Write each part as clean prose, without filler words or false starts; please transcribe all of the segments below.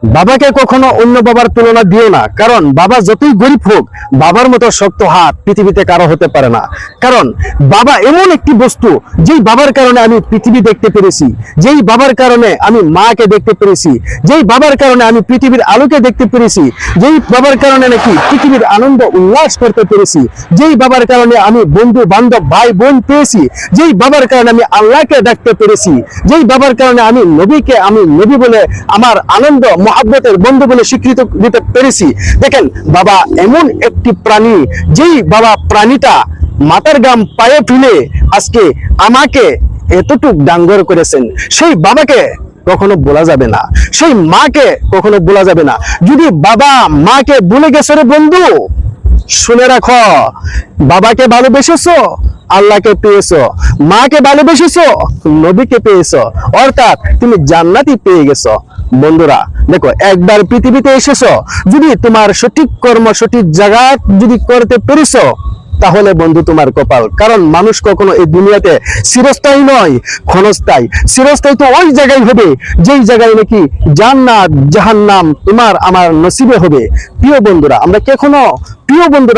বাবাকে কখনো অন্য বাবার তুলনা দিও না, কারণ বাবা যতই গরিব হোক বাবার মতো শক্ত হাত পৃথিবীতে কারো হতে পারে না। কারণ বাবা এমন একটি বস্তু, যেই বাবার কারণে আমি পৃথিবী দেখতে পেরেছি, যেই বাবার কারণে আমি মাকে দেখতে পেরেছি, যেই বাবার কারণে আমি পৃথিবীর আলোকে দেখতে পেরেছি, যেই বাবার কারণে নাকি পৃথিবীর আনন্দ উল্লাস করতে পেরেছি, যেই বাবার কারণে আমি বন্ধু বান্ধব ভাই বোন পেয়েছি, যেই বাবার কারণে আমি আল্লাহকে ডাকতে পেরেছি, যেই বাবার কারণে আমি নবীকে আমি নবী বলে আমার আনন্দ মহাব্বতের বন্ধু বলে স্বীকৃতি দিতে পেরেছি। দেখেন, বাবা এমন একটি প্রাণী, যেই বাবা প্রাণীটা মাথার গাম পায়ে ফেলে আজকে আমাকে এতটুক ডাঙ্গর করেছেন, সেই বাবাকে কখনো বলা যাবে না, সেই মাকে কখনো বলা যাবে না। যদি বাবা মাকে ভুলে গেছে রে বন্ধু, শুনে রাখো, বাবাকে ভালোবেসেছো, আল্লাহকে পেয়েছো, মাকে ভালোবেসেছো, নবীকে পেয়েছো, অর্থাৎ তুমি জান্নাতি পেয়ে গেছো। বন্ধুরা দেখো, একবার পৃথিবীতে এসেছো, যদি তোমার সঠিক কর্ম সঠিক জায়গা যদি করতে পেরেছো, তাহলে বন্ধু তোমার কপাল। কারণ মানুষ কখনো এই দুনিয়াতে চিরস্থায়ী নয়, ক্ষণস্থায়ী। চিরস্থায়ী তো ওই জায়গায় হবে যেই জায়গায় নাকি জান্নাত জাহান্নাম তোমার আমার নসিবে হবে। প্রিয় বন্ধুরা,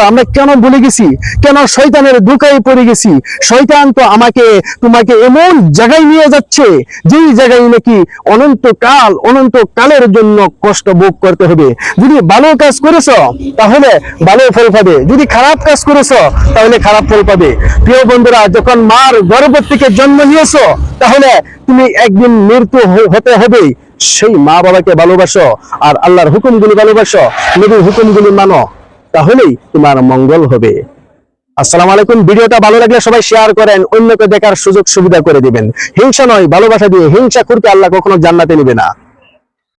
আমরা কেন ভুলে গেছি, কেন শয়তানের ধোঁকায় পড়ে গেছি? শয়তান তো আমাকে তোমাকে এমন জায়গায় নিয়ে যাচ্ছে, যেই জায়গায় নাকি অনন্তকালের জন্য কষ্ট ভোগ করতে হবে। যদি ভালো কাজ করেছো তাহলে ভালো ফল পাবে, যদি খারাপ কাজ করেছো তাহলে খারাপ ফল পাবে। প্রিয় বন্ধুরা, যখন মার গর্ভ থেকে জন্ম নিয়েছো, তাহলে তুমি একদিন মৃত্যু হতে হবে। সেই মা বাবাকে ভালোবাসো, আর আল্লাহর হুকুমগুলি ভালোবাসো, নবীর হুকুমগুলি মানো, তাহলেই তোমার মঙ্গল হবে। আসসালামু আলাইকুম। ভিডিওটা ভালো লাগলে সবাই শেয়ার করেন, অন্যকে দেখার সুযোগ সুবিধা করে দিবেন। হিংসা নয়, ভালোবাসা দিয়ে। হিংসা করতে আল্লাহ কখনো জান্নাতে নেবে না।